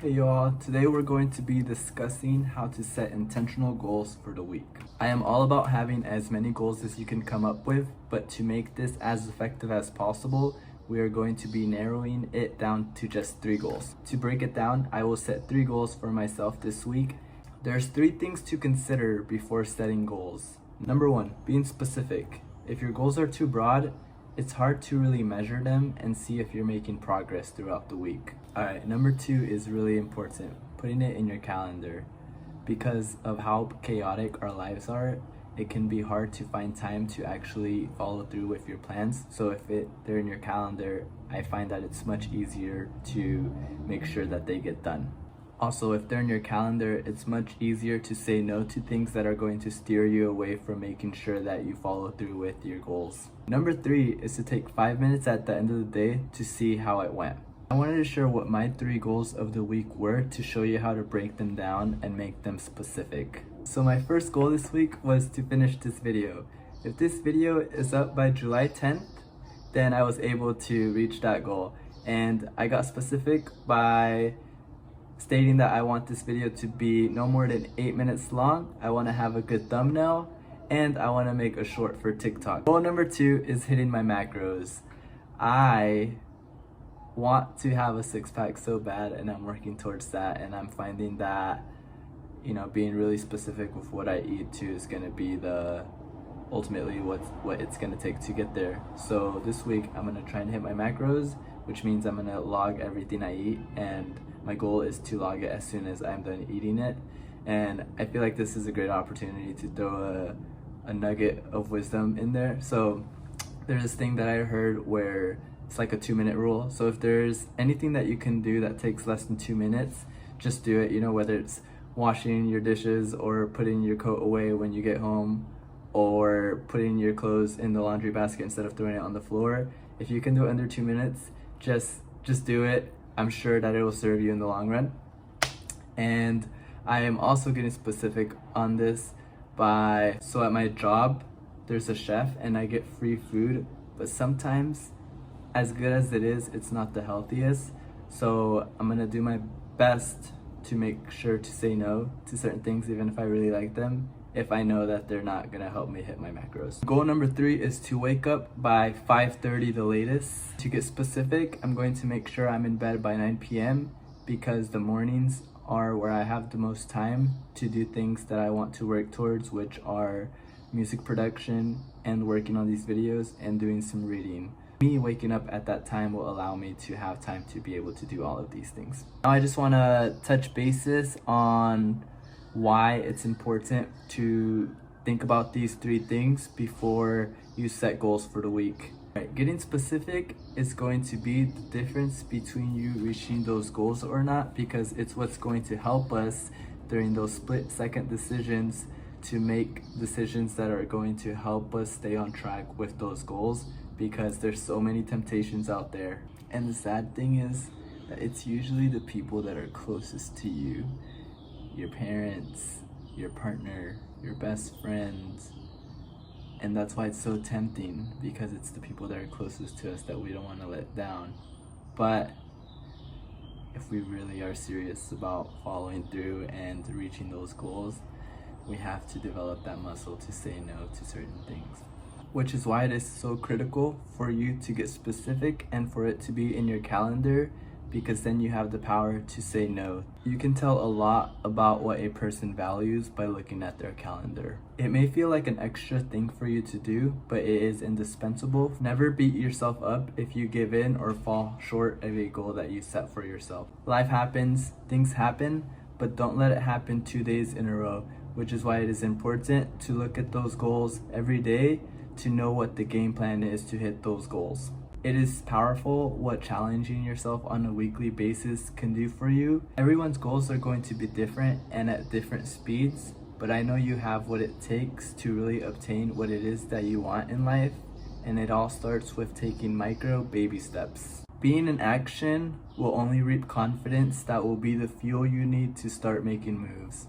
Hey y'all, today we're going to be discussing how to set intentional goals for the week. I am all about having as many goals as you can come up with, but to make this as effective as possible, we are going to be narrowing it down to just 3 goals. To break it down, I will set 3 goals for myself this week. There's 3 things to consider before setting goals. Number 1, being specific. If your goals are too broad, it's hard to really measure them and see if you're making progress throughout the week. Alright, number 2 is really important, putting it in your calendar. Because of how chaotic our lives are, it can be hard to find time to actually follow through with your plans. So if they're in your calendar, I find that it's much easier to make sure that they get done. Also, if they're in your calendar, it's much easier to say no to things that are going to steer you away from making sure that you follow through with your goals. Number 3 is to take 5 minutes at the end of the day to see how it went. I wanted to share what my 3 goals of the week were to show you how to break them down and make them specific. So my first goal this week was to finish this video. If this video is up by July 10th, then I was able to reach that goal. And I got specific by stating that I want this video to be no more than 8 minutes long. I want to have a good thumbnail, and I want to make a short for TikTok. Goal number 2 is hitting my macros. I want to have a 6-pack so bad, and I'm working towards that, and I'm finding that, being really specific with what I eat too is going to be ultimately what it's going to take to get there. So this week I'm going to try and hit my macros, which means I'm going to log everything I eat, and my goal is to log it as soon as I'm done eating it. And I feel like this is a great opportunity to throw a nugget of wisdom in there. So there's this thing that I heard where it's like a 2-minute rule. So if there's anything that you can do that takes less than 2 minutes, just do it. Whether it's washing your dishes or putting your coat away when you get home, or putting your clothes in the laundry basket instead of throwing it on the floor. If you can do it under 2 minutes, just do it. I'm sure that it will serve you in the long run. And I am also getting specific on this so at my job, there's a chef and I get free food, but sometimes, as good as it is, it's not the healthiest. So I'm gonna do my best to make sure to say no to certain things, even if I really like them, if I know that they're not gonna help me hit my macros. Goal number 3 is to wake up by 5:30 the latest. To get specific, I'm going to make sure I'm in bed by 9 p.m. because the mornings are where I have the most time to do things that I want to work towards, which are music production and working on these videos and doing some reading. Me waking up at that time will allow me to have time to be able to do all of these things. Now I just want to touch bases on why it's important to think about these 3 things before you set goals for the week. Getting specific is going to be the difference between you reaching those goals or not, because it's what's going to help us during those split-second decisions to make decisions that are going to help us stay on track with those goals, because there's so many temptations out there. And the sad thing is that it's usually the people that are closest to you, your parents, your partner, your best friends. And that's why it's so tempting, because it's the people that are closest to us that we don't want to let down. But if we really are serious about following through and reaching those goals, we have to develop that muscle to say no to certain things. Which is why it is so critical for you to get specific and for it to be in your calendar, because then you have the power to say no. You can tell a lot about what a person values by looking at their calendar. It may feel like an extra thing for you to do, but it is indispensable. Never beat yourself up if you give in or fall short of a goal that you set for yourself. Life happens, things happen, but don't let it happen 2 days in a row, which is why it is important to look at those goals every day to know what the game plan is to hit those goals. It is powerful what challenging yourself on a weekly basis can do for you. Everyone's goals are going to be different and at different speeds, but I know you have what it takes to really obtain what it is that you want in life, and it all starts with taking micro baby steps. Being in action will only reap confidence that will be the fuel you need to start making moves.